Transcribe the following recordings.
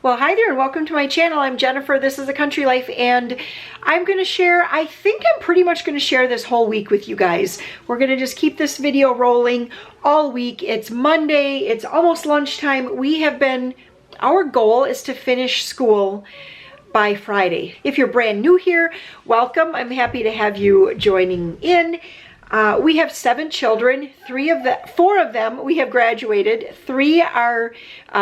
Well, hi there and welcome to my channel. I'm Jennifer. This is A Country Life and I'm going to share, I think I'm pretty much going to share this whole week with you guys. We're going to just keep this video rolling all week. It's Monday. It's almost lunchtime. Our goal is to finish school by Friday. If you're brand new here, welcome. I'm happy to have you joining in. We have 7 children. 4 of them we have graduated. 3 are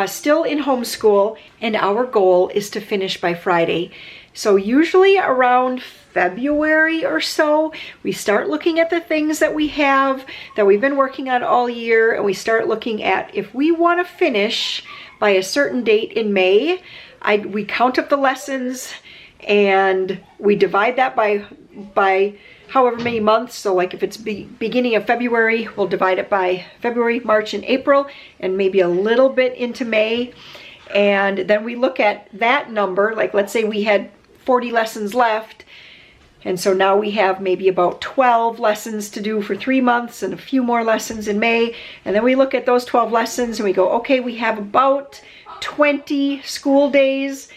still in homeschool, and our goal is to finish by Friday. So usually around February or so, we start looking at the things that we have that we've been working on all year, and we start looking at if we want to finish by a certain date in May. We count up the lessons and we divide that by however many months. So like if it's beginning of February, we'll divide it by February, March, and April, and maybe a little bit into May. And then we look at that number, like let's say we had 40 lessons left, and so now we have maybe about 12 lessons to do for 3 months and a few more lessons in May. And then we look at those 12 lessons and we go, okay, we have about 20 school days,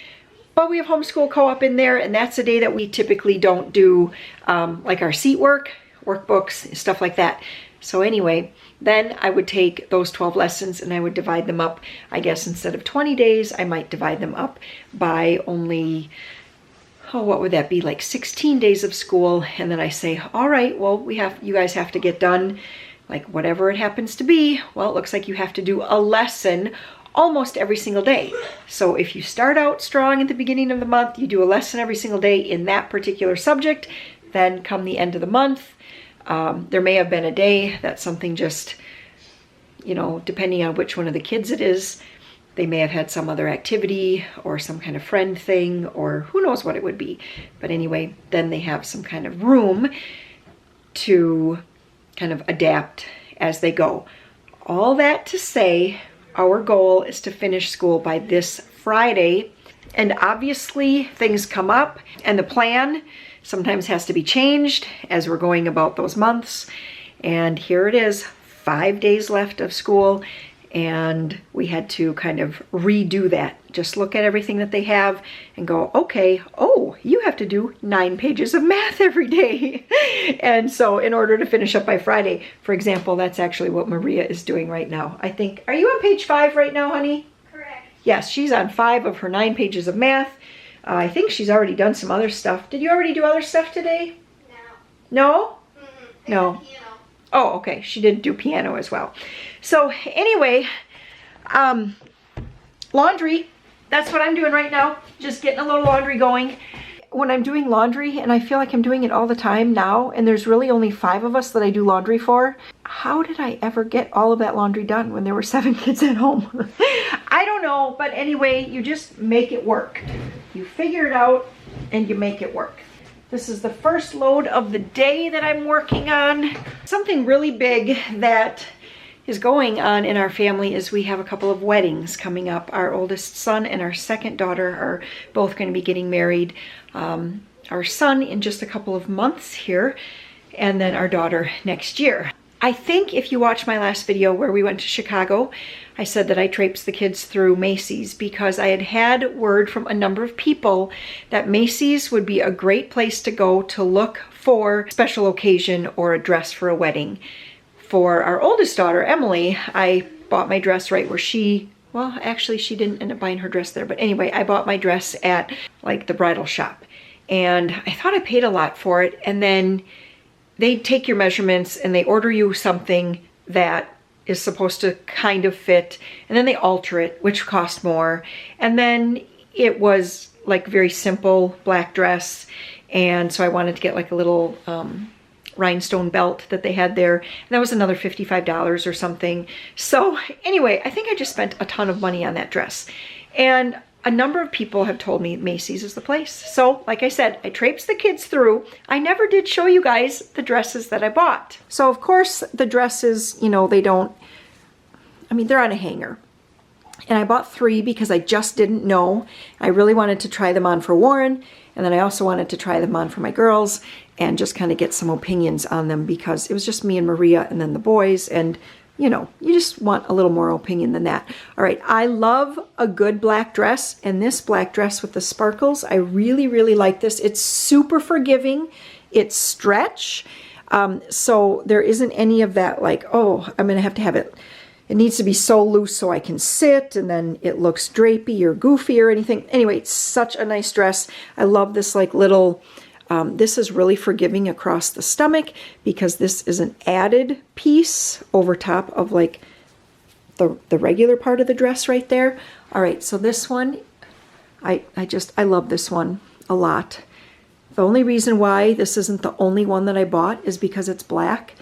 but we have homeschool co-op in there, and that's a day that we typically don't do like our seat work, workbooks, stuff like that. So anyway, then I would take those 12 lessons and I would divide them up. I guess instead of 20 days, I might divide them up by only, what would that be, like 16 days of school. And then I say, all right, well, you guys have to get done, like whatever it happens to be. Well, it looks like you have to do a lesson almost every single day. So if you start out strong at the beginning of the month, you do a lesson every single day in that particular subject, then come the end of the month, there may have been a day that something just, depending on which one of the kids it is, they may have had some other activity or some kind of friend thing, or who knows what it would be. But anyway, then they have some kind of room to kind of adapt as they go. All that to say, our goal is to finish school by this Friday. And obviously things come up and the plan sometimes has to be changed as we're going about those months. And here it is, 5 days left of school, and we had to kind of redo that. Just look at everything that they have and go, okay, oh, you have to do 9 pages of math every day. And so in order to finish up by Friday, for example, that's actually what Maria is doing right now. I think, are you on page 5 right now, honey? Correct. Yes, she's on 5 of her 9 pages of math. I think she's already done some other stuff. Did you already do other stuff today? No. No? No. Piano. Oh, okay. She did do piano as well. So anyway, laundry, that's what I'm doing right now. Just getting a little laundry going. When I'm doing laundry, and I feel like I'm doing it all the time now, and there's really only 5 of us that I do laundry for, how did I ever get all of that laundry done when there were 7 kids at home? I don't know, but anyway, you just make it work. You figure it out and you make it work. This is the first load of the day that I'm working on. Something really big that is going on in our family is we have a couple of weddings coming up. Our oldest son and our second daughter are both going to be getting married. Our son in just a couple of months here, and then our daughter next year. I think if you watched my last video where we went to Chicago, I said that I traipsed the kids through Macy's because I had had word from a number of people that Macy's would be a great place to go to look for a special occasion or a dress for a wedding. For our oldest daughter, Emily, I bought my dress right where well, actually she didn't end up buying her dress there, but anyway, I bought my dress at like the bridal shop. And I thought I paid a lot for it, and then they take your measurements and they order you something that is supposed to kind of fit, and then they alter it, which cost more. And then it was like very simple black dress, and so I wanted to get like a little rhinestone belt that they had there, and that was another $55 or something. So anyway, I think I just spent a ton of money on that dress, and a number of people have told me Macy's is the place. So like I said, I traipsed the kids through. I never did show you guys the dresses that I bought. So of course the dresses, they're on a hanger. And I bought 3 because I just didn't know. I really wanted to try them on for Warren, and then I also wanted to try them on for my girls and just kind of get some opinions on them because it was just me and Maria and then the boys, and you know, you just want a little more opinion than that. All right, I love a good black dress, and this black dress with the sparkles, I really, really like this. It's super forgiving. It's stretch. So there isn't any of that like, oh, I'm going to have it. It needs to be so loose so I can sit, and then it looks drapey or goofy or anything. Anyway, it's such a nice dress. I love this like little, this is really forgiving across the stomach because this is an added piece over top of like the regular part of the dress right there. All right, so this one, I love this one a lot. The only reason why this isn't the only one that I bought is because it's black,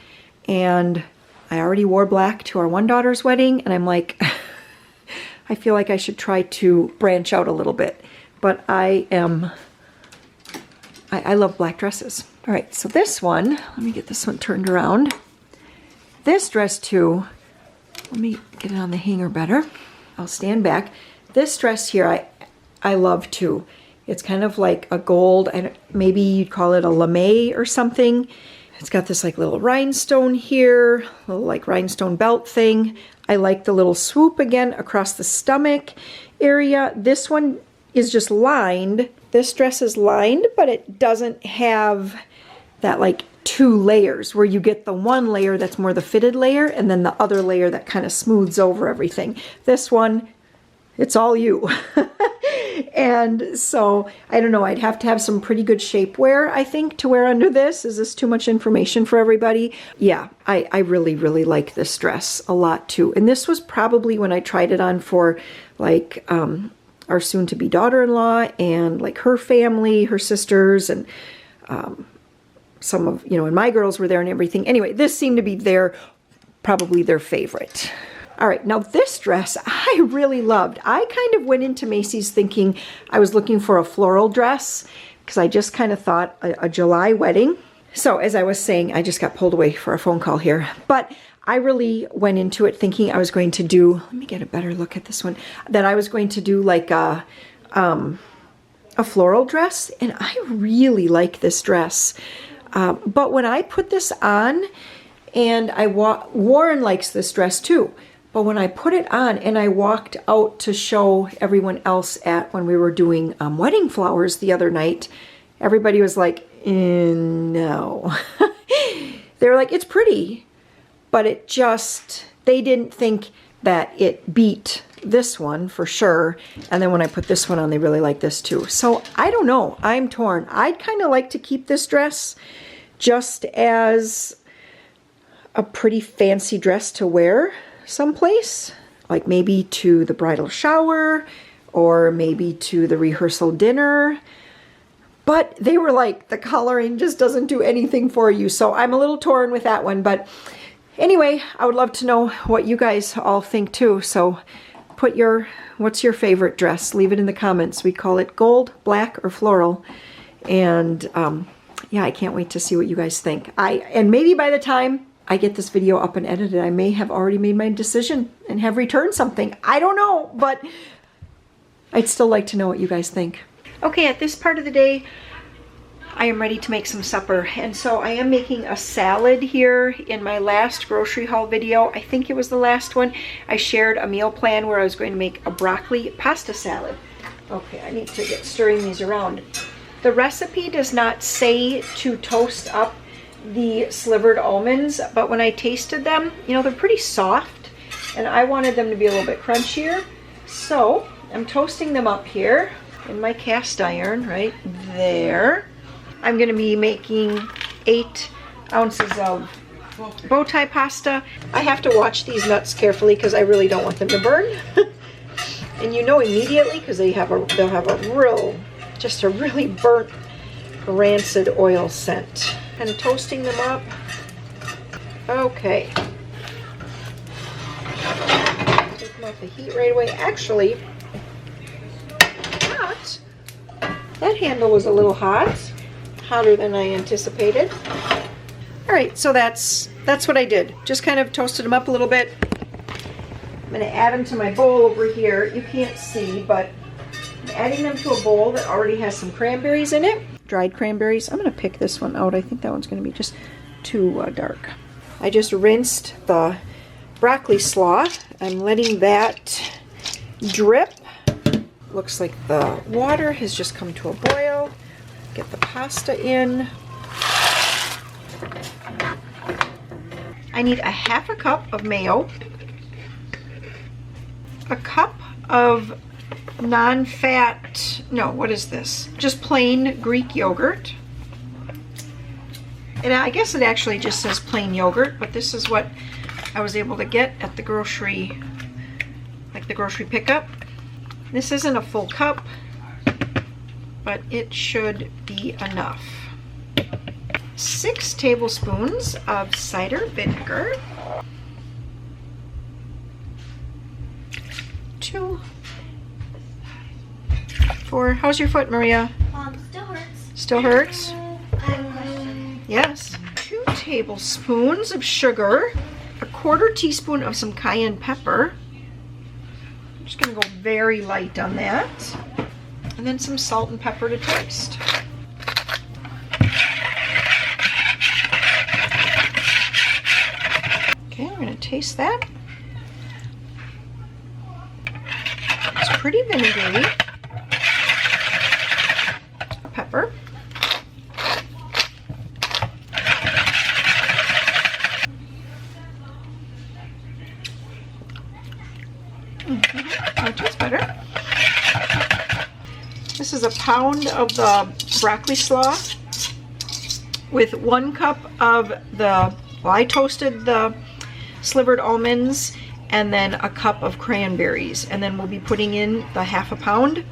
and I already wore black to our one daughter's wedding, and I'm like, I feel like I should try to branch out a little bit, but I love black dresses. All right, so this one, let me get this one turned around. This dress too, let me get it on the hanger better. I'll stand back. This dress here, I love too. It's kind of like a gold, maybe you'd call it a lame or something. It's got this like little rhinestone here, little like rhinestone belt thing. I like the little swoop again across the stomach area. This one is just lined. This dress is lined, but it doesn't have that like 2 layers where you get the one layer that's more the fitted layer and then the other layer that kind of smooths over everything. This one, it's all you. And so, I don't know, I'd have to have some pretty good shapewear, I think, to wear under this. Is this too much information for everybody? Yeah, I really, really like this dress a lot too. And this was probably when I tried it on for like our soon-to-be daughter-in-law and like her family, her sisters, and some of, you know, and my girls were there and everything. Anyway, this seemed to be probably their favorite. All right, now this dress I really loved. I kind of went into Macy's thinking I was looking for a floral dress because I just kind of thought a July wedding. So as I was saying, I just got pulled away for a phone call here. But I really went into it thinking I was going to do, let me get a better look at this one, that I was going to do like a floral dress. And I really like this dress. But when I put this on, and Warren likes this dress too. But when I put it on and I walked out to show everyone else when we were doing wedding flowers the other night, everybody was like, no. They were like, it's pretty, but they didn't think that it beat this one for sure. And then when I put this one on, they really like this too. So I don't know, I'm torn. I'd kind of like to keep this dress just as a pretty fancy dress to wear someplace, like maybe to the bridal shower or maybe to the rehearsal dinner. But they were like, the coloring just doesn't do anything for you. So I'm a little torn with that one. But anyway, I would love to know what you guys all think too. So what's your favorite dress? Leave it in the comments. We call it gold, black, or floral. And yeah, I can't wait to see what you guys think. And maybe by the time I get this video up and edited, I may have already made my decision and have returned something. I don't know, but I'd still like to know what you guys think. Okay, at this part of the day, I am ready to make some supper. And so I am making a salad here. In my last grocery haul video, I think it was the last one, I shared a meal plan where I was going to make a broccoli pasta salad. Okay, I need to get stirring these around. The recipe does not say to toast up the slivered almonds, but when I tasted them, you know, they're pretty soft and I wanted them to be a little bit crunchier. So I'm toasting them up here in my cast iron right there. I'm going to be making 8 ounces of bow tie pasta. I have to watch these nuts carefully because I really don't want them to burn. And you know immediately because they'll have a really burnt, rancid oil scent. Kind of toasting them up. Okay. Take them off the heat right away. Actually, hot. That handle was a little hot. Hotter than I anticipated. All right, so that's what I did. Just kind of toasted them up a little bit. I'm going to add them to my bowl over here. You can't see, but I'm adding them to a bowl that already has some cranberries in it. Dried cranberries. I'm going to pick this one out. I think that one's going to be just too dark. I just rinsed the broccoli slaw. I'm letting that drip. Looks like the water has just come to a boil. Get the pasta in. I need a half a cup of mayo, a cup of non-fat, no, what is this? Just plain Greek yogurt. And I guess it actually just says plain yogurt, but this is what I was able to get at the grocery, like the grocery pickup. This isn't a full cup, but it should be enough. 6 tablespoons of cider vinegar. 2, 4. How's your foot, Maria? Still hurts. Still hurts? Yes. 2 tablespoons of sugar. A 1/4 teaspoon of some cayenne pepper. I'm just going to go very light on that. And then some salt and pepper to taste. Okay, I'm going to taste that. It's pretty vinegary. Pepper. That tastes better. This is a pound of the broccoli slaw with 1 cup of the, well, I toasted the slivered almonds and then a cup of cranberries. And then we'll be putting in the half a pound,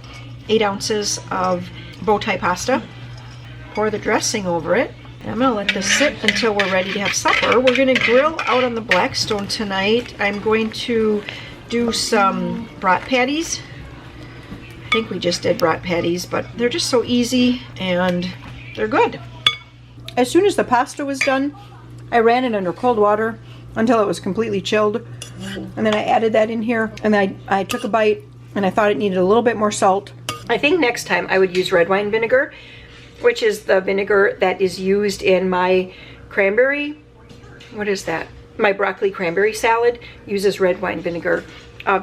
8 ounces of bow tie pasta. Pour the dressing over it. And I'm gonna let this sit until we're ready to have supper. We're gonna grill out on the Blackstone tonight. I'm going to do some brat patties. I think we just did brat patties, but they're just so easy and they're good. As soon as the pasta was done, I ran it under cold water until it was completely chilled. And then I added that in here and I took a bite and I thought it needed a little bit more salt. I think next time I would use red wine vinegar, which is the vinegar that is used in my cranberry, what is that? My broccoli cranberry salad uses red wine vinegar.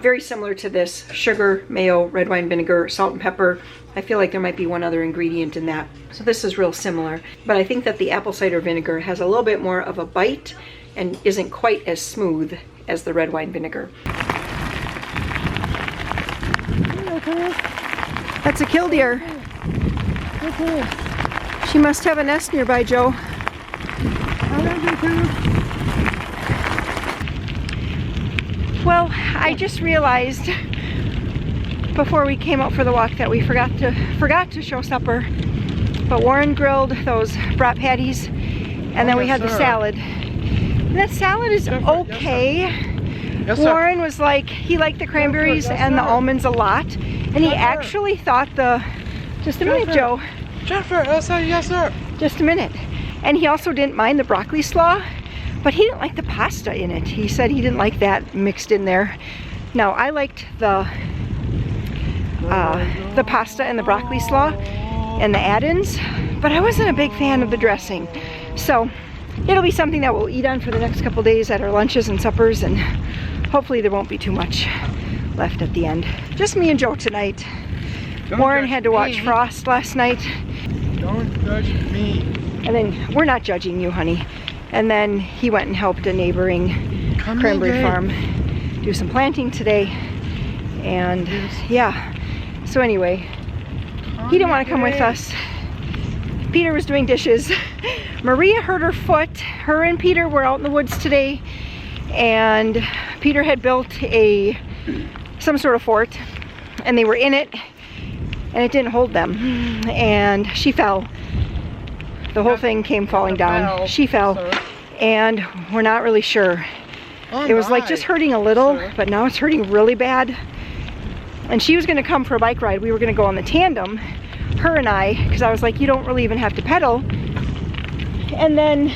Very similar to this, sugar, mayo, red wine vinegar, salt and pepper. I feel like there might be one other ingredient in that. So this is real similar. But I think that the apple cider vinegar has a little bit more of a bite and isn't quite as smooth as the red wine vinegar. That's a killdeer. She must have a nest nearby, Joe. Well, I just realized before we came out for the walk that we forgot to show supper. But Warren grilled those brat patties, and then we had the salad. And that salad is okay. Yes, Warren was like, he liked the cranberries and the almonds a lot, and he actually thought just a minute, Joe. Jennifer, yes sir, yes sir. Just a minute. And he also didn't mind the broccoli slaw, but he didn't like the pasta in it. He said he didn't like that mixed in there. Now, I liked the pasta and the broccoli slaw and the add-ins, but I wasn't a big fan of the dressing. So it'll be something that we'll eat on for the next couple days at our lunches and suppers, and hopefully there won't be too much left at the end. Just me and Joe tonight. Warren had to watch Frost last night. Don't judge me. And then, we're not judging you, honey. And then he went and helped a neighboring cranberry farm do some planting today. And yeah, so anyway, he didn't want to come with us. Peter was doing dishes. Maria hurt her foot. Her and Peter were out in the woods today, and Peter had built some sort of fort, and they were in it, and it didn't hold them, and she fell. The whole thing came falling down. She fell, and we're not really sure. It was like just hurting a little, but now it's hurting really bad. And she was going to come for a bike ride. We were going to go on the tandem, her and I, because I was like, you don't really even have to pedal. And then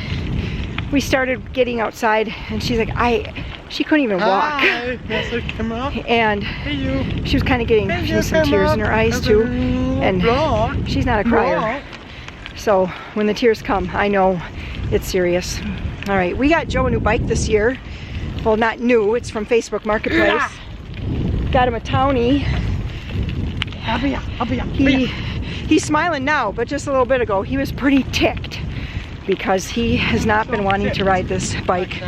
we started getting outside, and she's like, she couldn't even walk. And she was kind of getting some tears in her eyes too. And she's not a crier. So when the tears come, I know it's serious. All right, we got Joe a new bike this year. Well, not new, it's from Facebook Marketplace. Got him a townie. He's smiling now, but just a little bit ago, he was pretty ticked because he has not been wanting to ride this bike.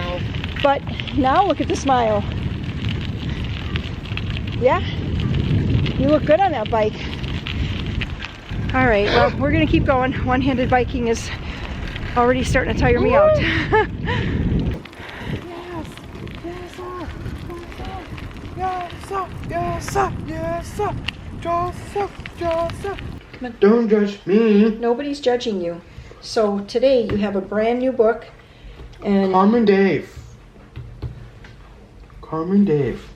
But now look at the smile. Yeah? You look good on that bike. All right, well, we're gonna keep going. One-handed biking is already starting to tire me out. Don't judge me. Nobody's judging you. So today you have a brand new book and Carmen Dave. Carmen Dave.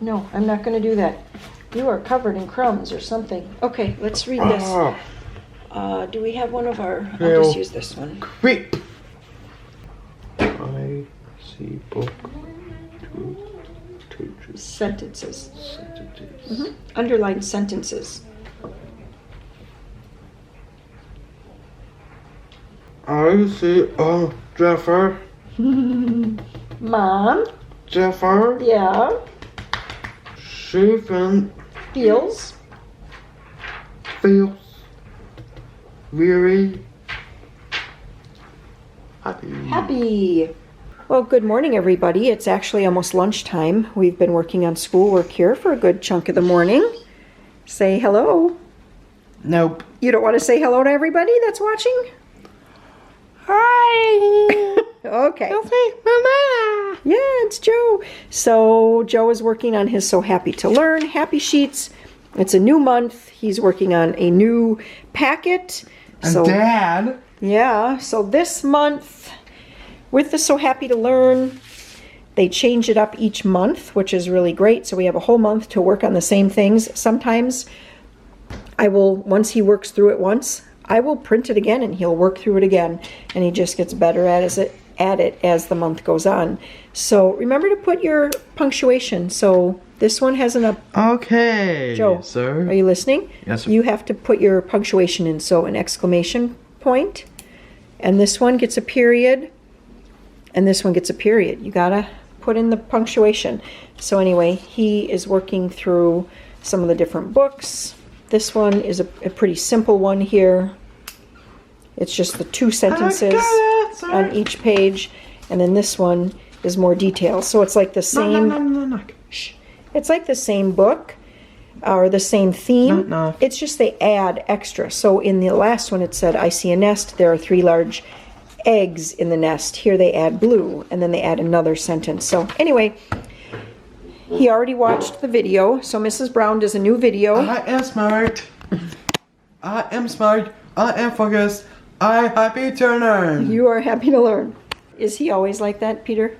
no, I'm not going to do that. You are covered in crumbs or something. Okay, let's read this. Do we have one of our? I'll just use this one. Creep. I see book. Sentences. Sentences. Underlined sentences. I see. Oh, Jeffer. Mom. Jeffer. Yeah. She Feels. feels very happy. Well, good morning, everybody. It's actually almost lunchtime. We've been working on schoolwork here for a good chunk of the morning. Say hello. Nope. You don't want to say hello to everybody that's watching? Hi. Okay. Mama. Yeah, it's Joe. So Joe is working on his So Happy to Learn Happy Sheets. It's a new month. He's working on a new packet. And Dad. Yeah, so this month with the So Happy to Learn, they change it up each month, which is really great. So we have a whole month to work on the same things. Sometimes I will, once he works through it once, I will print it again and he'll work through it again. And he just gets better at it as the month goes on. So remember to put your punctuation. So this one has an Okay. Joe, sir. are you listening? Yes, sir. You have to put your punctuation in. So an exclamation point. And this one gets a period. And this one gets a period. You gotta put in the punctuation. So anyway, he is working through some of the different books. This one is a pretty simple one here. It's just the 2 sentences on each page. And then this one is more detail. So it's like the same. No. Shh. It's like the same book or the same theme. No. It's just they add extra. So in the last one it said, I see a nest. There are 3 large eggs in the nest. Here they add blue. And then they add another sentence. So anyway, he already watched the video. So Mrs. Brown does a new video. I am smart. I am smart. I am focused. I'm happy to learn. You are happy to learn. Is he always like that, Peter?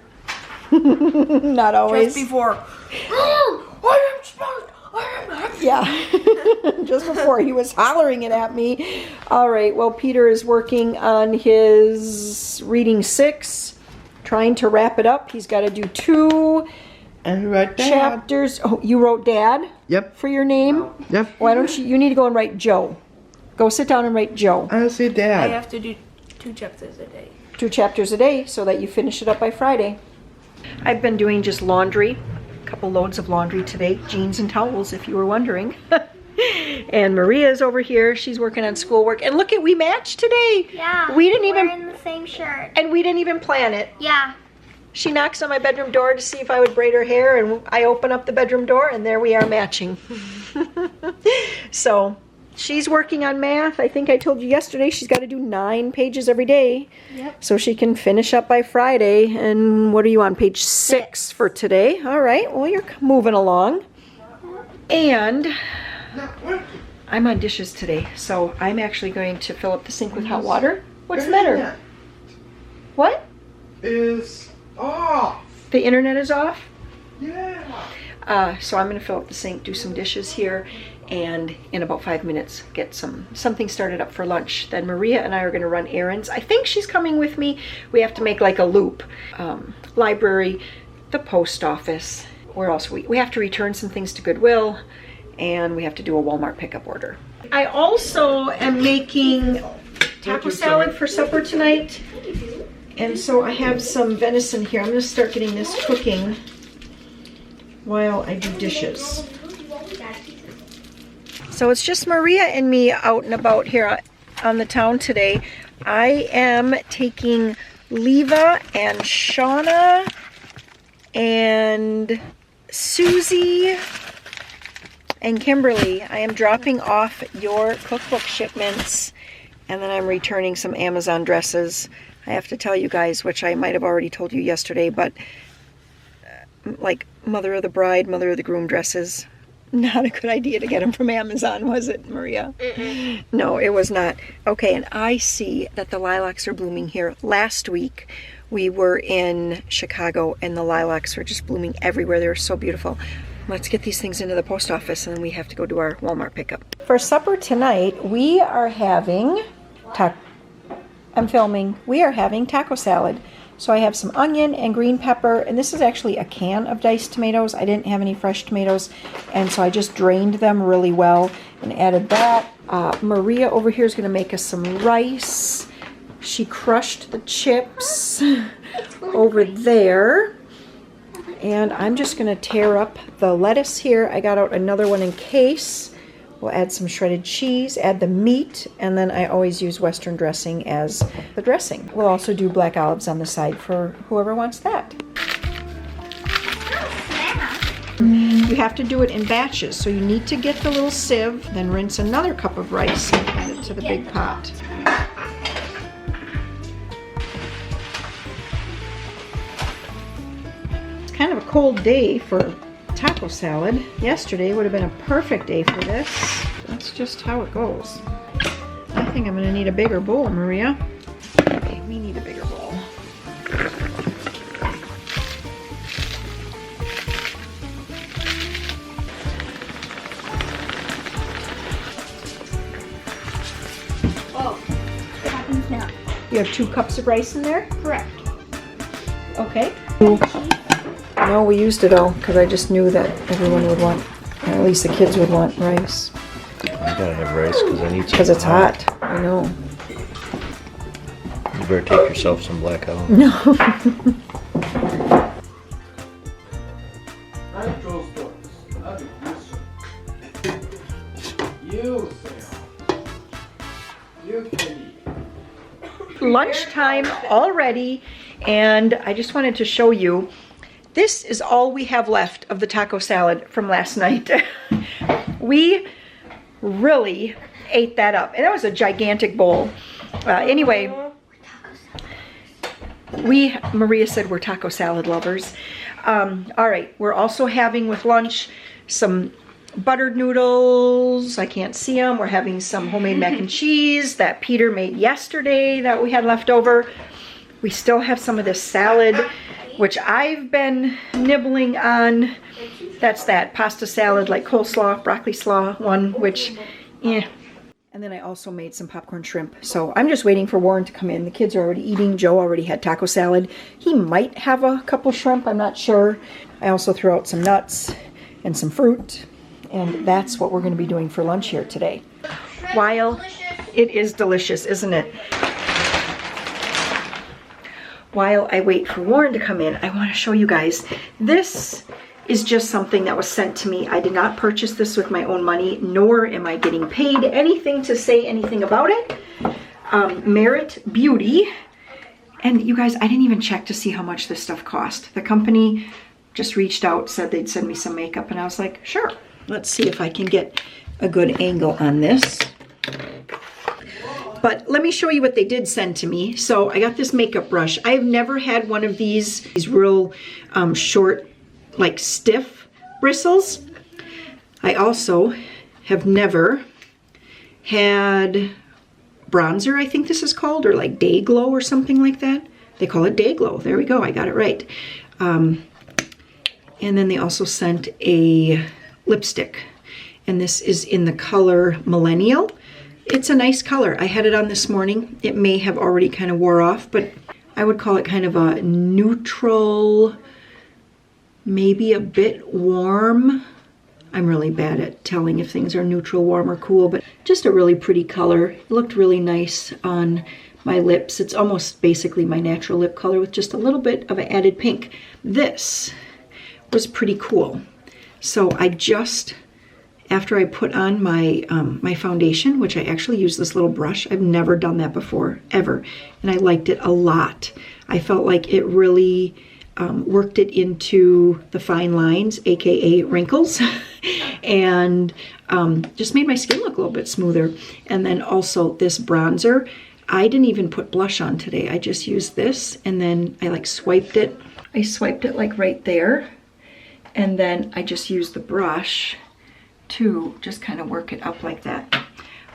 Not always. Just before. I am smart. I am happy. Yeah, just before he was hollering it at me. All right, well, Peter is working on his reading 6, trying to wrap it up. He's got to do 2 And right Dad. chapters. Oh, you wrote Dad? Yep. For your name? Yep. Why don't you need to go and write Joe. Go sit down and write Joe. I see Dad. I have to do 2 chapters a day. 2 chapters a day so that you finish it up by Friday. I've been doing just laundry. A couple loads of laundry today. Jeans and towels, if you were wondering. And Maria's over here. She's working on schoolwork. And look, we matched today. Yeah. We didn't we're even... in the same shirt. And we didn't even plan it. Yeah. She knocks on my bedroom door to see if I would braid her hair, and I open up the bedroom door, and there we are matching. So she's working on math. I think I told you yesterday she's got to do 9 pages every day. Yep. So she can finish up by Friday. And what are you on, page 6 for today? All right, well, you're moving along. And I'm on dishes today, so I'm actually going to fill up the sink with hot water. What's the matter? What? Is off. The internet is off? Yeah. So I'm going to fill up the sink, do some dishes here, and in about 5 minutes get something started up for lunch. Then Maria and I are going to run errands. I think she's coming with me. We have to make like a loop. Library, the post office. Where else? We have to return some things to Goodwill, and we have to do a Walmart pickup order. I also am making taco salad for supper tonight. And so I have some venison here. I'm going to start getting this cooking while I do dishes. So it's just Maria and me out and about here on the town today. I am taking Leva and Shauna and Susie and Kimberly. I am dropping off your cookbook shipments, and then I'm returning some Amazon dresses. I have to tell you guys, which I might have already told you yesterday, but like Mother of the Bride, Mother of the Groom dresses, not a good idea to get them from Amazon, was it, Maria? Mm-mm. No, it was not. Okay, and I see that the lilacs are blooming here. Last week, we were in Chicago, and the lilacs were just blooming everywhere. They were so beautiful. Let's get these things into the post office, and then we have to go do our Walmart pickup. For supper tonight, we are having we are having taco salad. So I have some onion and green pepper, and this is actually a can of diced tomatoes. I didn't have any fresh tomatoes, and so I just drained them really well and added that. Maria over here is going to make us some rice. She crushed the chips over there. And I'm just going to tear up the lettuce here. I got out another one in case. We'll add some shredded cheese, add the meat, and then I always use Western dressing as the dressing. We'll also do black olives on the side for whoever wants that. You have to do it in batches, so you need to get the little sieve, then rinse another cup of rice and add it to the big pot. It's kind of a cold day for taco salad. Yesterday would have been a perfect day for this. That's just how it goes. I think I'm going to need a bigger bowl, Maria. Okay, we need a bigger bowl. Oh, what happens now? You have 2 cups of rice in there? Correct. Okay. No, we used it all because I just knew that everyone would want, or at least the kids would want rice. I gotta have rice because I need some. Because it's hot. I know. You better take yourself some black olive. No. Lunchtime already, and I just wanted to show you. This is all we have left of the taco salad from last night. We really ate that up. And that was a gigantic bowl. Anyway, Maria said we're taco salad lovers. All right, we're also having with lunch some buttered noodles. I can't see them. We're having some homemade mac and cheese that Peter made yesterday that we had left over. We still have some of this salad, which I've been nibbling on. That's that pasta salad, like coleslaw, broccoli slaw one, which, yeah. And then I also made some popcorn shrimp. So I'm just waiting for Warren to come in. The kids are already eating. Joe already had taco salad. He might have a couple shrimp, I'm not sure. I also threw out some nuts and some fruit. And that's what we're going to be doing for lunch here today. While it is delicious, isn't it? While I wait for Warren to come in, I want to show you guys. This is just something that was sent to me. I did not purchase this with my own money, nor am I getting paid anything to say anything about it. Merit Beauty. And you guys, I didn't even check to see how much this stuff cost. The company just reached out, said they'd send me some makeup, and I was like, sure. Let's see if I can get a good angle on this. But let me show you what they did send to me. So I got this makeup brush. I've never had one of these real short, like stiff bristles. I also have never had bronzer, I think this is called, or like Day Glow or something like that. They call it Day Glow. There we go, I got it right. And then they also sent a lipstick. And this is in the color Millennial. It's a nice color. I had it on this morning. It may have already kind of wore off, but I would call it kind of a neutral, maybe a bit warm. I'm really bad at telling if things are neutral, warm, or cool, but just a really pretty color. It looked really nice on my lips. It's almost basically my natural lip color with just a little bit of an added pink. This was pretty cool. So I just, after I put on my my foundation, which I actually use this little brush. I've never done that before, ever. And I liked it a lot. I felt like it really worked it into the fine lines, aka wrinkles, and just made my skin look a little bit smoother. And then also this bronzer, I didn't even put blush on today. I just used this, and then I like swiped it. I swiped it like right there, and then I just used the brush to just kind of work it up like that.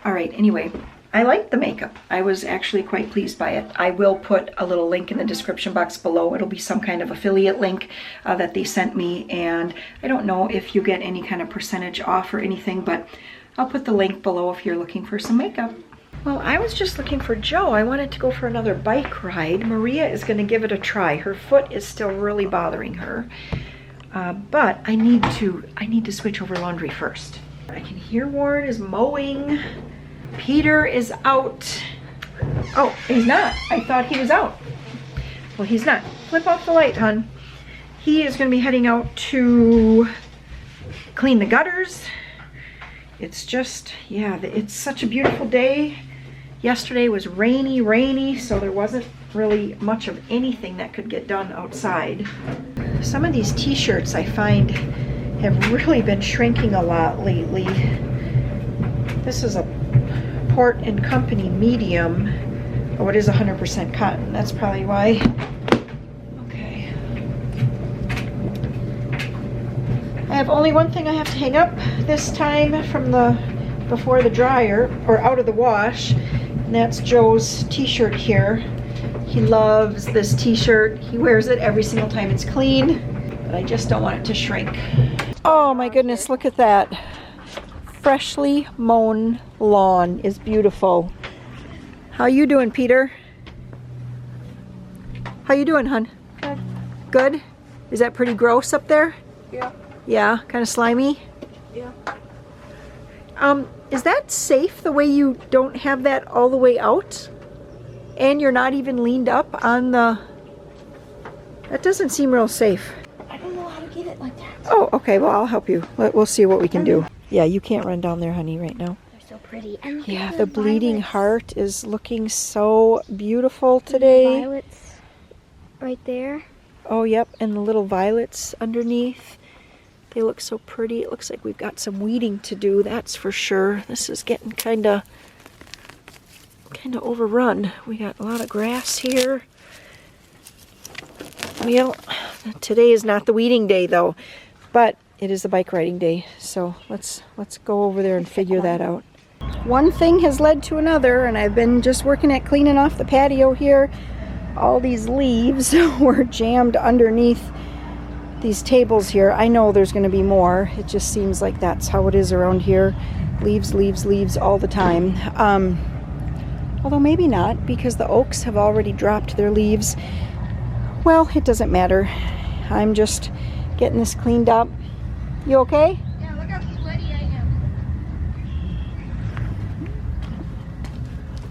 All right, anyway, I liked the makeup. I was actually quite pleased by it. I will put a little link in the description box below. It'll be some kind of affiliate link that they sent me, and I don't know if you get any kind of percentage off or anything, but I'll put the link below if you're looking for some makeup. Well, I was just looking for Joe. I wanted to go for another bike ride. Maria is going to give it a try. Her foot is still really bothering her, but I need to switch over laundry first. I can hear Warren is mowing. Peter is out. Oh, he's not. I thought he was out. Well, he's not. Flip off the light, hon. He is going to be heading out to clean the gutters. It's just, yeah, it's such a beautiful day. Yesterday was rainy, so there wasn't really much of anything that could get done outside. Some of these t-shirts I find have really been shrinking a lot lately. This is a Port and Company medium. Oh, it is 100% cotton. That's probably why. Okay. I have only one thing I have to hang up this time from before the dryer, or out of the wash, and that's Joe's t-shirt here. He loves this t-shirt. He wears it every single time it's clean, but I just don't want it to shrink. Oh my goodness, look at that. Freshly mown lawn is beautiful. How you doing, Peter? How you doing, hon? Good. Good? Is that pretty gross up there? Yeah. Yeah, kind of slimy? Yeah. Is that safe, the way you don't have that all the way out? And you're not even leaned up on the... That doesn't seem real safe. I don't know how to get it like that. Oh, okay, well, I'll help you. We'll see what we can do. Yeah, you can't run down there, honey, right now. They're so pretty. And look Yeah, at the bleeding violets. heart is looking so beautiful today. Violets right there. Oh, yep, and the little violets underneath. They look so pretty. It looks like we've got some weeding to do, that's for sure. This is getting kind of overrun. We got a lot of grass here. Well, today is not the weeding day, though, but it is the bike riding day, so let's go over there and figure that out. One thing has led to another, and I've been just working at cleaning off the patio here. All these leaves were jammed underneath these tables here. I know there's going to be more. It just seems like that's how it is around here. Leaves, leaves, leaves all the time. Although maybe not, because the oaks have already dropped their leaves. Well, it doesn't matter. I'm just getting this cleaned up. You okay? Yeah, look how sweaty I am.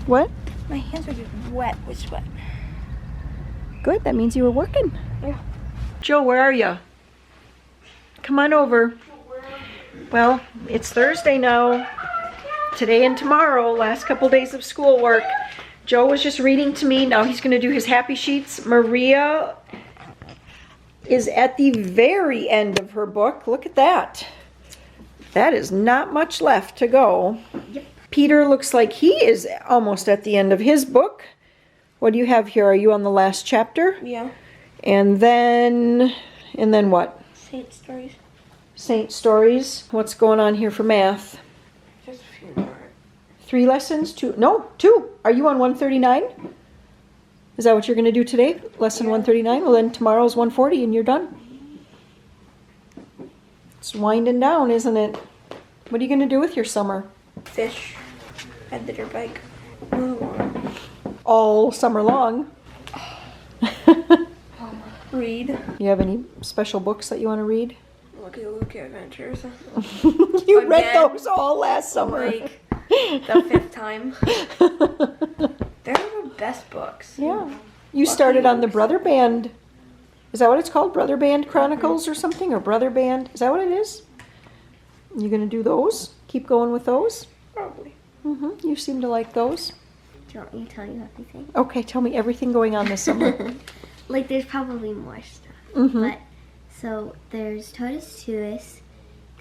What? My hands are just wet with sweat. Good, that means you were working. Yeah. Joe, where are you? Come on over. Well, it's Thursday now. Today and tomorrow, last couple days of schoolwork. Joe was just reading to me. Now he's going to do his happy sheets. Maria is at the very end of her book. Look at that. That is not much left to go. Yep. Peter looks like he is almost at the end of his book. What do you have here? Are you on the last chapter? Yeah. And then what? Saint stories. Saint stories. What's going on here for math? Just a few more. 3 lessons? 2? No, 2. Are you on 139? Is that what you're going to do today? Lesson 139? Well, then tomorrow's 140 and you're done. It's winding down, isn't it? What are you going to do with your summer? Fish. Ride the dirt bike. All summer long. Read. You have any special books that you want to read? Lucky Luke Adventures. You read Again. those all last summer. Like the 5th time. They're the best You started on the Brother Band. Is that what it's called? Brother Band Chronicles or something? Or Brother Band? Is that what it is? You gonna do those? Keep going with those? Probably. Mm-hmm. You seem to like those. Do you want me to tell you everything? Okay, tell me everything going on this summer. Like, there's probably more stuff. Mm-hmm. But, so, there's Totus Tuus,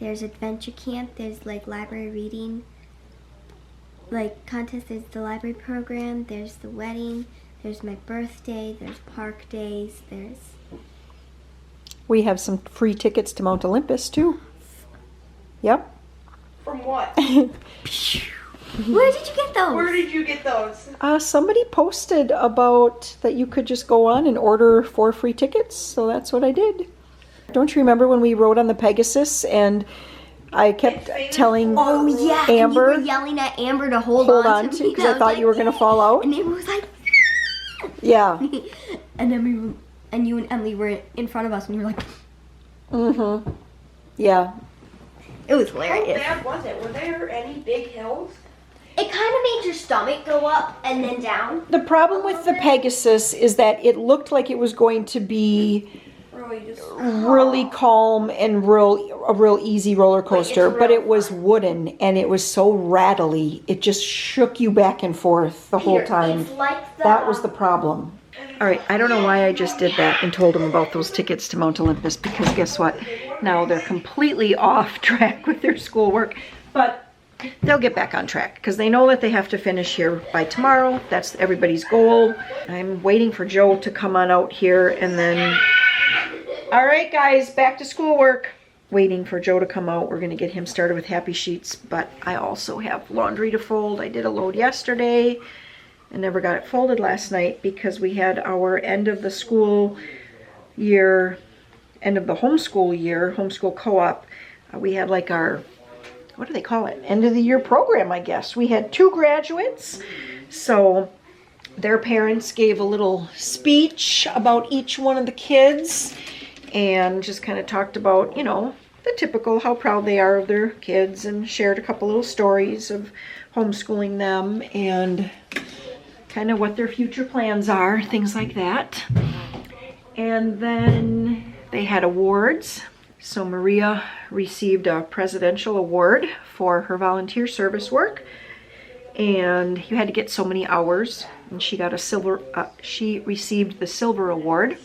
there's Adventure Camp, there's, like, library reading, like, contest, there's the library program, there's the wedding, there's my birthday, there's park days, there's... We have some free tickets to Mount Olympus, too. Yep. From what? Where did you get those? Where did you get those? Somebody posted about that you could just go on and order 4 free tickets, so that's what I did. Don't you remember when we rode on the Pegasus and I kept telling Oh, yeah. Amber, And you were yelling at Amber to hold on to to me. because I was thought like, you were going to fall out? And Amber was like... Yeah. And then you and Emily were in front of us and you were like... Mm-hmm. Yeah. It was How hilarious. bad was it? Were there any big hills? It kind of made your stomach go up and then down. The problem with the Pegasus is that it looked like it was going to be Really just... really calm and a real easy roller coaster, real but it was wooden and it was so rattly. It just shook you back and forth the whole Here, time. It's like the, That was the problem. All right, I don't know why I just did that and told them about those tickets to Mount Olympus, because guess what? Now they're completely off track with their schoolwork, but they'll get back on track because they know that they have to finish here by tomorrow. That's everybody's goal. I'm waiting for Joe to come on out here and then... All right, guys, back to schoolwork. Waiting for Joe to come out. We're going to get him started with Happy Sheets, but I also have laundry to fold. I did a load yesterday and never got it folded last night because we had our end of the school year, end of the homeschool year, homeschool co-op. We had like our, what do they call it? End of the year program, I guess. We had 2 graduates. So their parents gave a little speech about each one of the kids and just kind of talked about, you know, the typical, how proud they are of their kids, and shared a couple little stories of homeschooling them and kind of what their future plans are, things like that. And then they had awards. So Maria received a presidential award for her volunteer service work, and you had to get so many hours, and she got a silver, she received the silver award.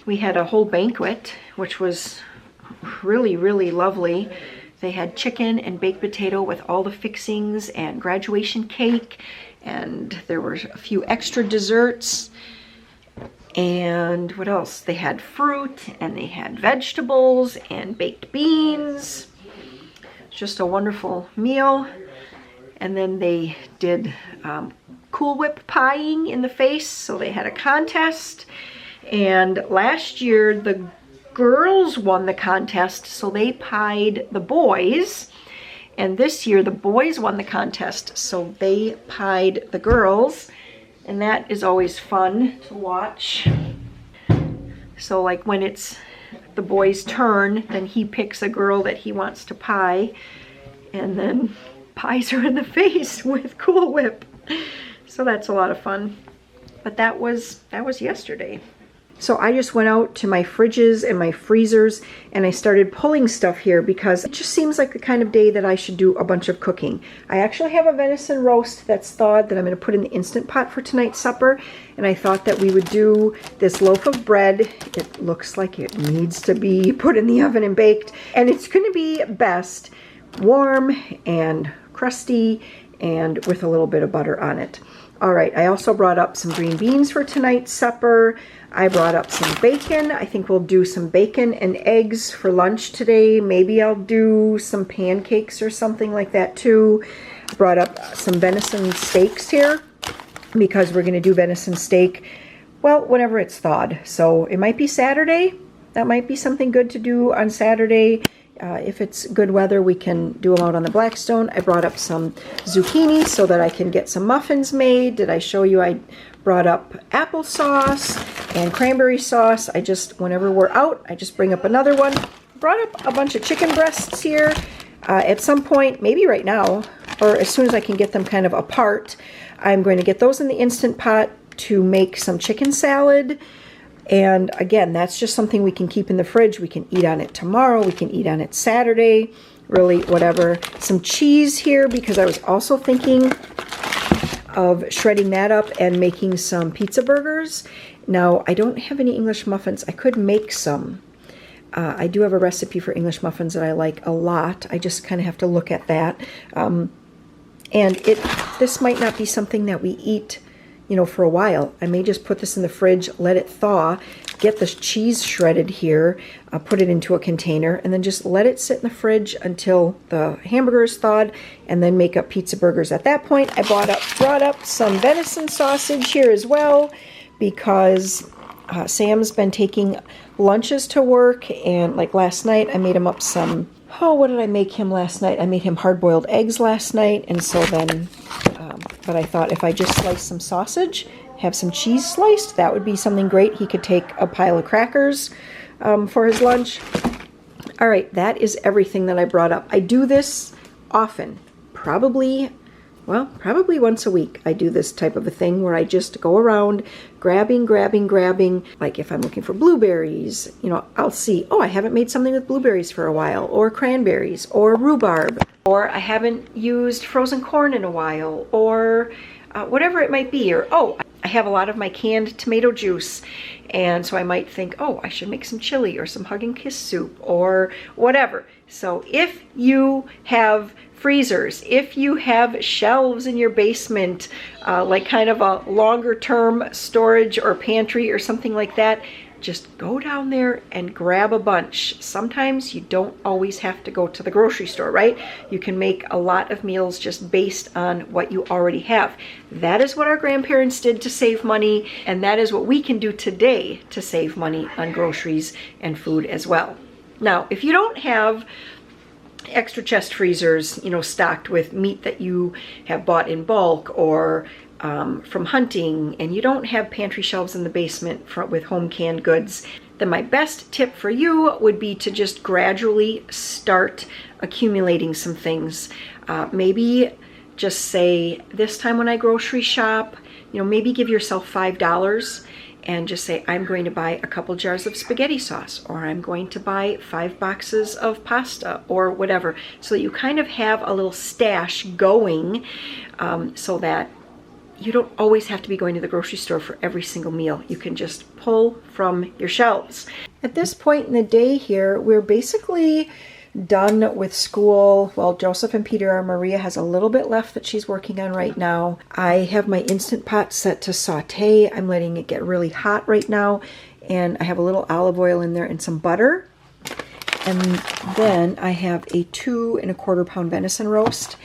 We had a whole banquet, which was really, really lovely. They had chicken and baked potato with all the fixings and graduation cake, and there were a few extra desserts. And what else? They had fruit and they had vegetables and baked beans. Just a wonderful meal. And then they did Cool Whip pieing in the face, so they had a contest. And last year the girls won the contest, so they pied the boys. And this year the boys won the contest, so they pied the girls. And that is always fun to watch. So like when it's the boy's turn, then he picks a girl that he wants to pie and then pies her in the face with Cool Whip. So that's a lot of fun. But that was yesterday. So I just went out to my fridges and my freezers and I started pulling stuff here because it just seems like the kind of day that I should do a bunch of cooking. I actually have a venison roast that's thawed that I'm going to put in the Instant Pot for tonight's supper, and I thought that we would do this loaf of bread. It looks like it needs to be put in the oven and baked, and it's going to be best warm and crusty and with a little bit of butter on it. All right, I also brought up some green beans for tonight's supper. I brought up some bacon. I think we'll do some bacon and eggs for lunch today. Maybe I'll do some pancakes or something like that too. I brought up some venison steaks here because we're gonna do venison steak, well, whenever it's thawed. So it might be Saturday. That might be something good to do on Saturday. If it's good weather, we can do them out on the Blackstone. I brought up some zucchini so that I can get some muffins made. Did I show you I brought up applesauce and cranberry sauce? I just, whenever we're out, I just bring up another one. Brought up a bunch of chicken breasts here. At some point, maybe right now, or as soon as I can get them kind of apart, I'm going to get those in the Instant Pot, to make some chicken salad. And again, that's just something we can keep in the fridge. We can eat on it tomorrow. We can eat on it Saturday, really whatever. Some cheese here because I was also thinking of shredding that up and making some pizza burgers. Now, I don't have any English muffins. I could make some. I do have a recipe for English muffins that I like a lot. I just kind of have to look at that. And this might not be something that we eat, you know, for a while. I may just put this in the fridge, let it thaw, get the cheese shredded here, put it into a container, and then just let it sit in the fridge until the hamburger is thawed, and then make up pizza burgers. At that point, I brought up some venison sausage here as well, because Sam's been taking lunches to work, and like last night, I made him up some, what did I make him last night? I made him hard-boiled eggs last night, and so then, but I thought if I just slice some sausage, have some cheese sliced, that would be something great. He could take a pile of crackers for his lunch. All right, that is everything that I brought up. I do this often, probably once a week. I do this type of a thing where I just go around grabbing. Like if I'm looking for blueberries, you know, I'll see, I haven't made something with blueberries for a while, or cranberries, or rhubarb, or I haven't used frozen corn in a while, or whatever it might be, or I have a lot of my canned tomato juice, and so I might think, I should make some chili or some hug and kiss soup or whatever. So if you have freezers, if you have shelves in your basement, like kind of a longer term storage or pantry or something like that, just go down there and grab a bunch. Sometimes you don't always have to go to the grocery store, right? You can make a lot of meals just based on what you already have. That is what our grandparents did to save money, and that is what we can do today to save money on groceries and food as well. Now, if you don't have extra chest freezers, you know, stocked with meat that you have bought in bulk or from hunting, and you don't have pantry shelves in the basement with home canned goods, then my best tip for you would be to just gradually start accumulating some things. Maybe just say, this time when I grocery shop, you know, maybe give yourself $5 and just say, I'm going to buy a couple jars of spaghetti sauce, or I'm going to buy 5 boxes of pasta, or whatever, so that you kind of have a little stash going, so that you don't always have to be going to the grocery store for every single meal. You can just pull from your shelves. At this point in the day here, we're basically done with school. Well, Joseph and Peter are. Maria has a little bit left that she's working on right now. I have my Instant Pot set to saute. I'm letting it get really hot right now, and I have a little olive oil in there and some butter. And then I have a 2 1/4 pound venison roast.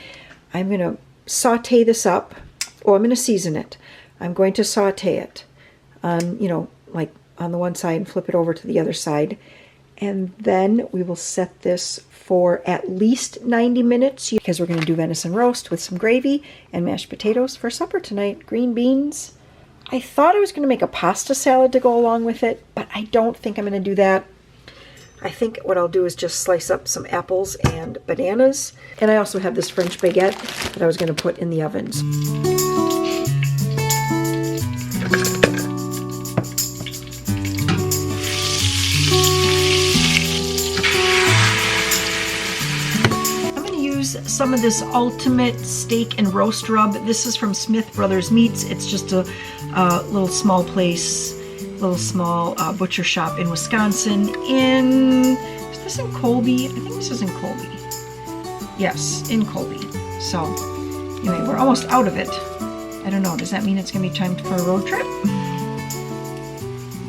I'm gonna saute this up. I'm going to season it. I'm going to saute it on, you know, like on the one side and flip it over to the other side. And then we will set this for at least 90 minutes because we're going to do venison roast with some gravy and mashed potatoes for supper tonight. Green beans. I thought I was going to make a pasta salad to go along with it, but I don't think I'm going to do that. I think what I'll do is just slice up some apples and bananas. And I also have this French baguette that I was going to put in the ovens. Some of this Ultimate Steak and Roast Rub. This is from Smith Brothers Meats. It's just a little small place, little small butcher shop in Wisconsin. Is this in Colby? I think this is in Colby. Yes, in Colby. So anyway, we're almost out of it. I don't know, does that mean it's gonna be time for a road trip?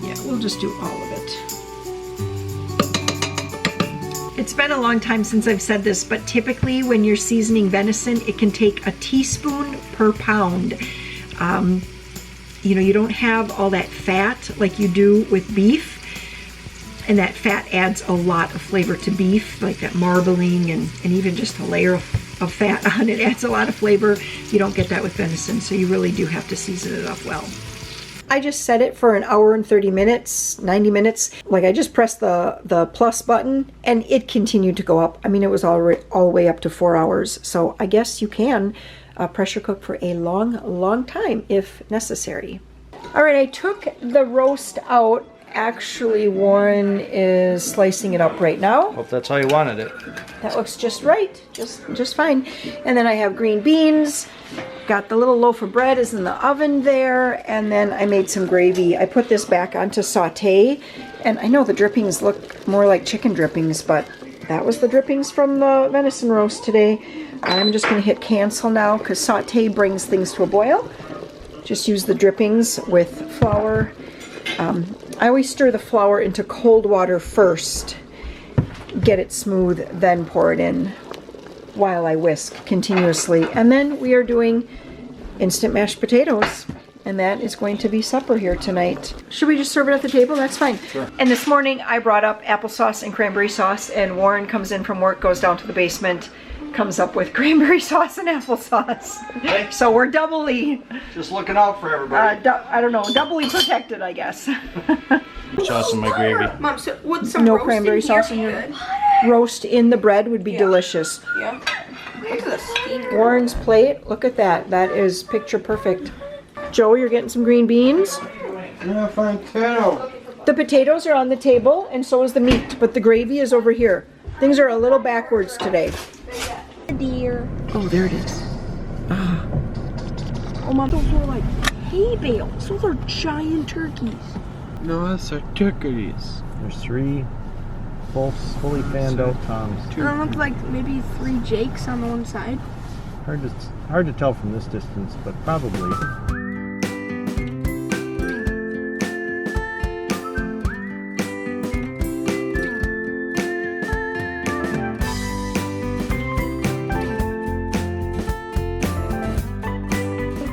Yeah, we'll just do all of it. It's been a long time since I've said this, but typically when you're seasoning venison, it can take a teaspoon per pound. You know, you don't have all that fat like you do with beef, and that fat adds a lot of flavor to beef, like that marbling and even just a layer of fat on it adds a lot of flavor. You don't get that with venison, so you really do have to season it up well. I just set it for 1 hour and 30 minutes, 90 minutes. Like I just pressed the plus button and it continued to go up. I mean, it was all the way up to 4 hours. So I guess you can pressure cook for a long time if necessary. All right, I took the roast out. Actually, Warren is slicing it up right now. Hope that's how you wanted it. That looks just right, just fine. And then I have green beans. Got the little loaf of bread is in the oven there. And then I made some gravy. I put this back onto saute. And I know the drippings look more like chicken drippings, but that was the drippings from the venison roast today. I'm just gonna hit cancel now because saute brings things to a boil. Just use the drippings with flour. I always stir the flour into cold water first, get it smooth, then pour it in while I whisk continuously. And then we are doing instant mashed potatoes, and that is going to be supper here tonight. Should we just serve it at the table? That's fine. Sure. And this morning I brought up applesauce and cranberry sauce, and Warren comes in from work, goes down to the basement, comes up with cranberry sauce and applesauce. Hey. So we're doubly, Just looking out for everybody. I don't know, doubly protected, I guess. Sauce in my gravy. Mom, so would some No roast cranberry in here sauce in be your good? roast in the bread would be delicious. Yeah. Look at this. Warren's plate, look at that. That is picture perfect. Joe, you're getting some green beans. Yeah, fine potato. The potatoes are on the table, and so is the meat, but the gravy is over here. Things are a little backwards today. Deer. Oh, there it is. Oh, Mom, those are like hay bales. Those are giant turkeys. No, that's our turkeys. There's 3 fully fanned out toms. And it looks like maybe 3 jakes on the one side. Hard to tell from this distance, but probably.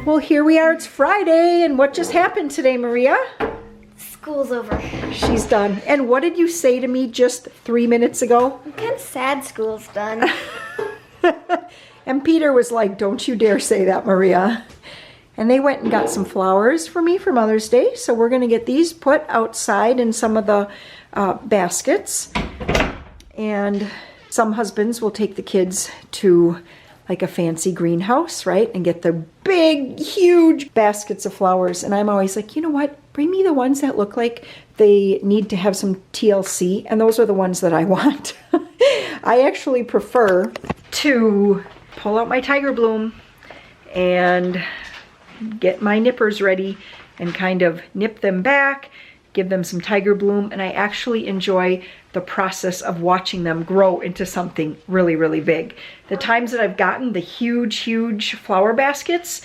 Well, here we are. It's Friday, and what just happened today, Maria? School's over. She's done. And what did you say to me just 3 minutes ago? I'm kind of sad school's done. And Peter was like, don't you dare say that, Maria. And they went and got some flowers for me for Mother's Day. So we're going to get these put outside in some of the baskets. And some husbands will take the kids to like a fancy greenhouse, right? And get the big, huge baskets of flowers. And I'm always like, you know what? Bring me the ones that look like they need to have some TLC. And those are the ones that I want. I actually prefer to pull out my tiger bloom and get my nippers ready and kind of nip them back, give them some tiger bloom, and I actually enjoy the process of watching them grow into something really, really big. The times that I've gotten the huge, huge flower baskets,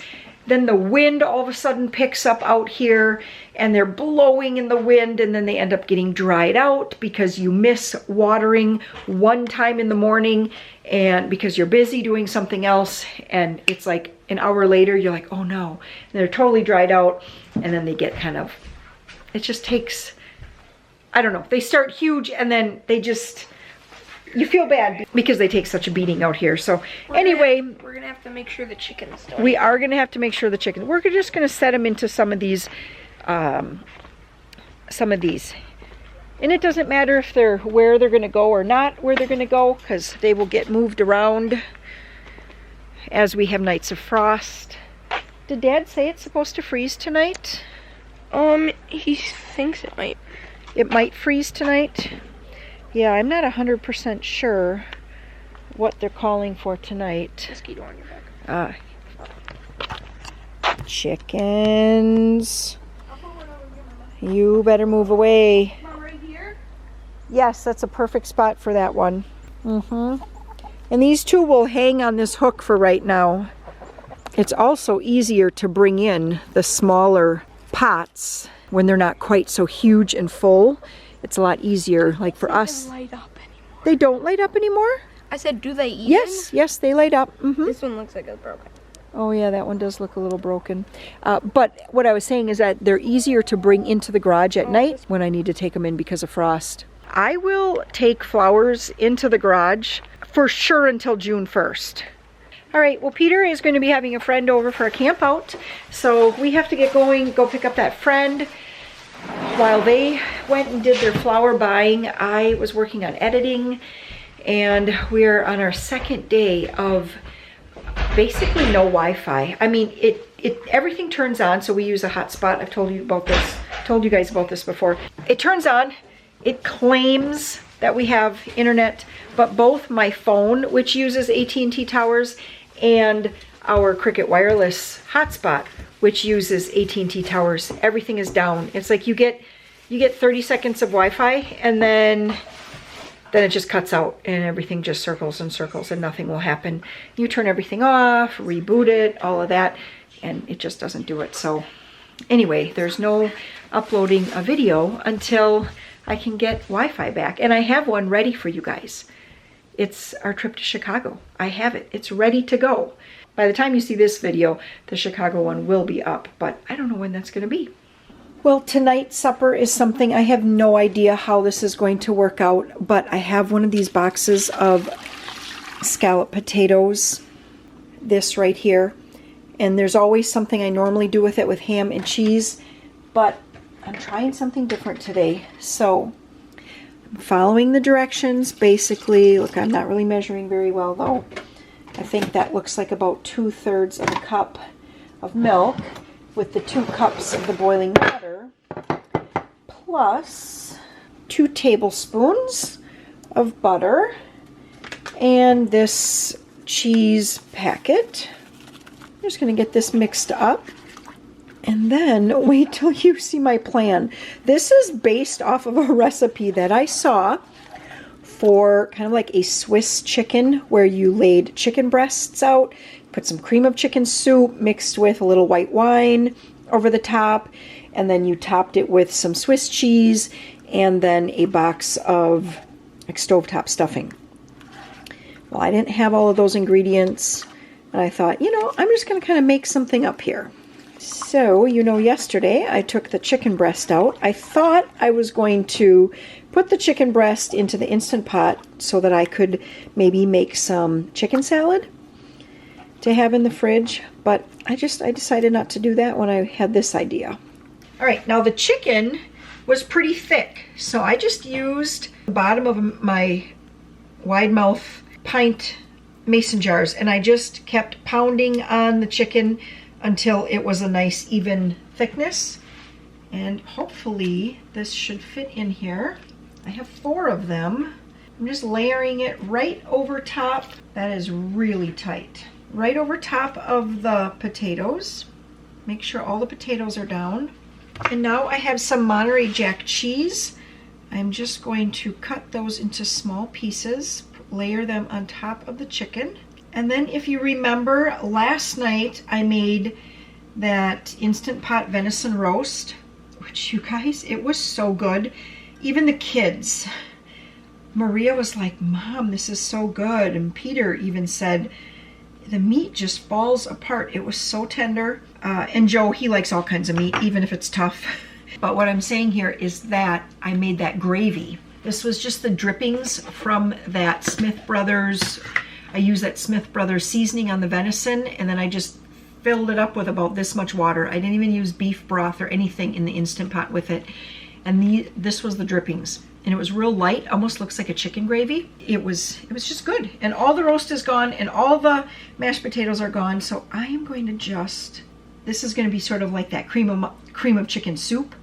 then the wind all of a sudden picks up out here and they're blowing in the wind, and then they end up getting dried out because you miss watering one time in the morning and because you're busy doing something else, and it's like an hour later you're like, oh no, and they're totally dried out, and then they get kind of, it just takes, I don't know, they start huge and then they just, you feel bad because they take such a beating out here. So anyway, we're gonna have to make sure the chickens don't. we are gonna have to make sure the chickens, we're just gonna set them into some of these, and it doesn't matter if they're where they're gonna go or not where they're gonna go, because they will get moved around as we have nights of frost. Did Dad say it's supposed to freeze tonight? He thinks it might. It might freeze tonight. Yeah, I'm not 100% sure what they're calling for tonight. Mosquito on your back. Chickens. You better move away. Mom, right here? Yes, that's a perfect spot for that one. And these two will hang on this hook for right now. It's also easier to bring in the smaller pots when they're not quite so huge and full. It's a lot easier, like for us. They don't light up anymore. They don't light up anymore? I said, do they even? Yes, they light up. This one looks like it's broken. Oh yeah, that one does look a little broken. But what I was saying is that they're easier to bring into the garage at night when I need to take them in because of frost. I will take flowers into the garage for sure until June 1st. All right, well, Peter is going to be having a friend over for a camp out, so we have to get going, go pick up that friend. While they went and did their flower buying, I was working on editing, and we're on our second day of basically no Wi-Fi. I mean, everything turns on, so we use a hotspot. I've told you guys about this before. It turns on, it claims that we have internet, but both my phone, which uses AT&T towers, and our Cricket wireless hotspot, which uses AT&T towers, everything is down. It's like you get 30 seconds of Wi-Fi, and then it just cuts out and everything just circles and circles and nothing will happen. You turn everything off, reboot it, all of that, and it just doesn't do it. So anyway, there's no uploading a video until I can get Wi-Fi back. And I have one ready for you guys. It's our trip to Chicago. I have it. It's ready to go. By the time you see this video, the Chicago one will be up, but I don't know when that's going to be. Well, tonight's supper is something I have no idea how this is going to work out, but I have one of these boxes of scallop potatoes, this right here, and there's always something I normally do with it with ham and cheese, but I'm trying something different today. So I'm following the directions basically. Look, I'm not really measuring very well though. I think that looks like about 2/3 of a cup of milk with the 2 cups of the boiling water, plus 2 tablespoons of butter, and this cheese packet. I'm just going to get this mixed up, and then wait till you see my plan. This is based off of a recipe that I saw for kind of like a Swiss chicken, where you laid chicken breasts out, put some cream of chicken soup mixed with a little white wine over the top, and then you topped it with some Swiss cheese and then a box of like stovetop stuffing. Well, I didn't have all of those ingredients, and I thought, you know, I'm just going to kind of make something up here. So, you know, yesterday I took the chicken breast out. I thought I was going to put the chicken breast into the Instant Pot so that I could maybe make some chicken salad to have in the fridge, but I decided not to do that when I had this idea. All right, now the chicken was pretty thick, so I just used the bottom of my wide mouth pint mason jars, and I just kept pounding on the chicken until it was a nice even thickness, and hopefully this should fit in here. I have 4 of them. I'm just layering it right over top. That is really tight. Right over top of the potatoes. Make sure all the potatoes are down. And now I have some Monterey Jack cheese. I'm just going to cut those into small pieces, layer them on top of the chicken. And then if you remember, last night I made that Instant Pot venison roast, which, you guys, it was so good. Even the kids. Maria was like, "Mom, this is so good." And Peter even said, the meat just falls apart. It was so tender. And Joe, he likes all kinds of meat, even if it's tough. But what I'm saying here is that I made that gravy. This was just the drippings from that Smith Brothers. I used that Smith Brothers seasoning on the venison, and then I just filled it up with about this much water. I didn't even use beef broth or anything in the Instant Pot with it. And this was the drippings. And it was real light, almost looks like a chicken gravy. It was just good. And all the roast is gone, and all the mashed potatoes are gone. So I am going to this is going to be sort of like that cream of chicken soup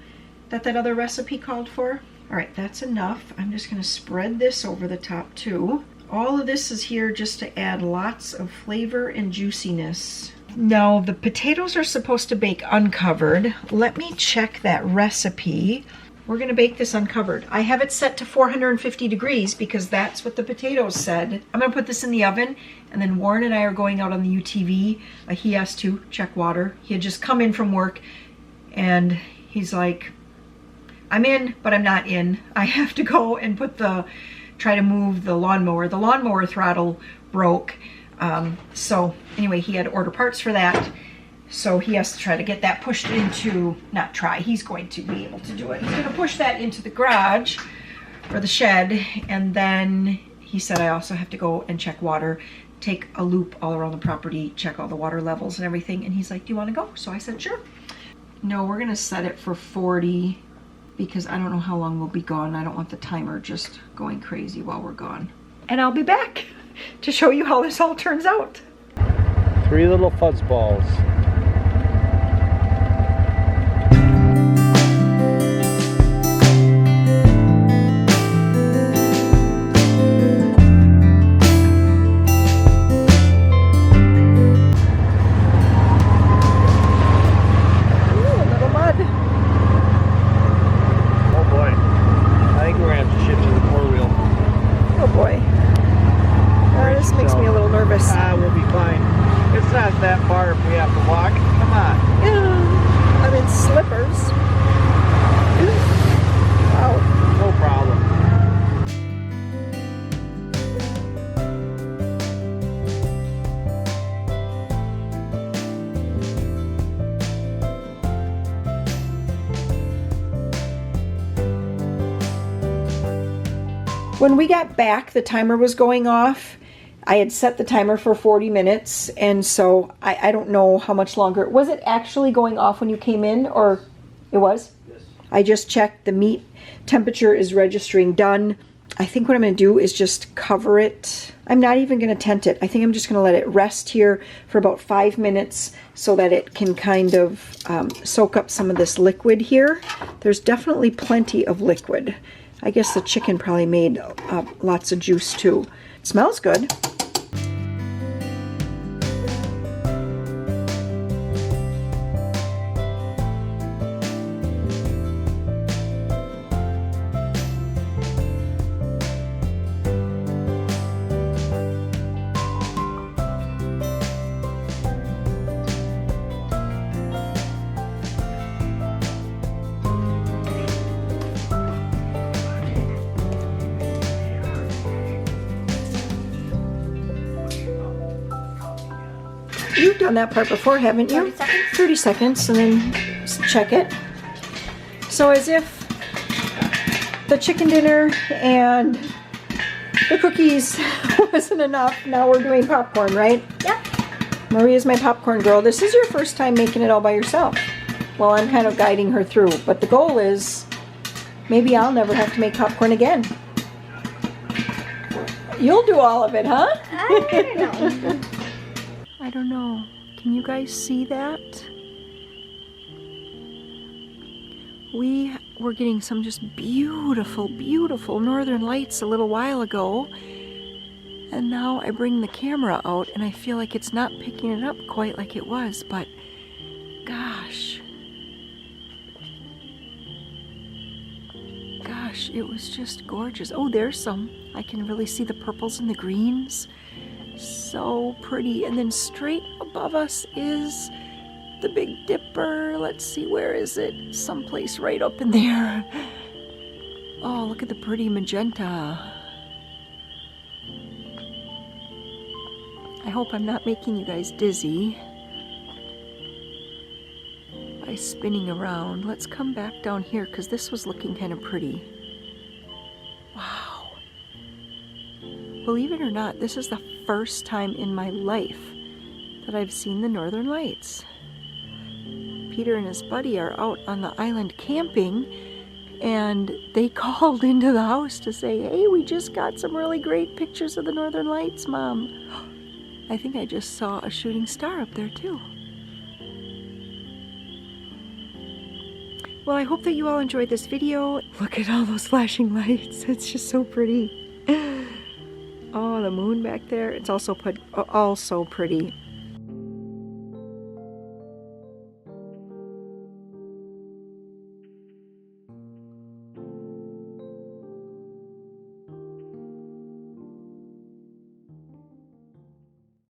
that other recipe called for. All right, that's enough. I'm just going to spread this over the top too. All of this is here just to add lots of flavor and juiciness. Now, the potatoes are supposed to bake uncovered. Let me check that recipe. We're going to bake this uncovered. I have it set to 450 degrees because that's what the potatoes said. I'm going to put this in the oven, and then Warren and I are going out on the UTV. He has to check water. He had just come in from work, and he's like, "I'm in, but I'm not in. I have to go and try to move the lawnmower. The lawnmower throttle broke." So anyway, he had to order parts for that. So he has to try to get that pushed into, he's going to be able to do it. He's going to push that into the garage or the shed. And then he said, I also have to go and check water, take a loop all around the property, check all the water levels and everything. And he's like, "Do you want to go?" So I said, "Sure." No, we're going to set it for 40 because I don't know how long we'll be gone. I don't want the timer just going crazy while we're gone. And I'll be back to show you how this all turns out. 3 little fuzz balls. We'll be fine. It's not that far if we have to walk. Come on. Yeah, I'm in slippers. Wow. No problem. When we got back, the timer was going off. I had set the timer for 40 minutes, and so I don't know how much longer. Was it actually going off when you came in, or it was? Yes. I just checked. The meat temperature is registering done. I think what I'm going to do is just cover it. I'm not even going to tent it. I think I'm just going to let it rest here for about 5 minutes so that it can kind of soak up some of this liquid here. There's definitely plenty of liquid. I guess the chicken probably made lots of juice too. It smells good. You've done that part before, haven't you? 30 seconds. 30 seconds, and then check it. So as if the chicken dinner and the cookies wasn't enough, now we're doing popcorn, right? Yep. Maria's my popcorn girl. This is your first time making it all by yourself. Well, I'm kind of guiding her through, but the goal is maybe I'll never have to make popcorn again. You'll do all of it, huh? I don't know. I don't know. Can you guys see that? We were getting some just beautiful, beautiful northern lights a little while ago. And now I bring the camera out and I feel like it's not picking it up quite like it was, but gosh. Gosh, it was just gorgeous. Oh, there's some. I can really see the purples and the greens. So pretty. And then straight above us is the Big Dipper. Let's see, where is it? Someplace right up in there. Oh, look at the pretty magenta. I hope I'm not making you guys dizzy by spinning around. Let's come back down here because this was looking kind of pretty. Wow. Believe it or not, this is the first time in my life that I've seen the northern lights. Peter and his buddy are out on the island camping, and they called into the house to say, hey, we just got some really great pictures of the northern lights, Mom. I think I just saw a shooting star up there too. Well, I hope that you all enjoyed this video. Look at all those flashing lights. It's just so pretty. Oh, the moon back there. It's also pretty.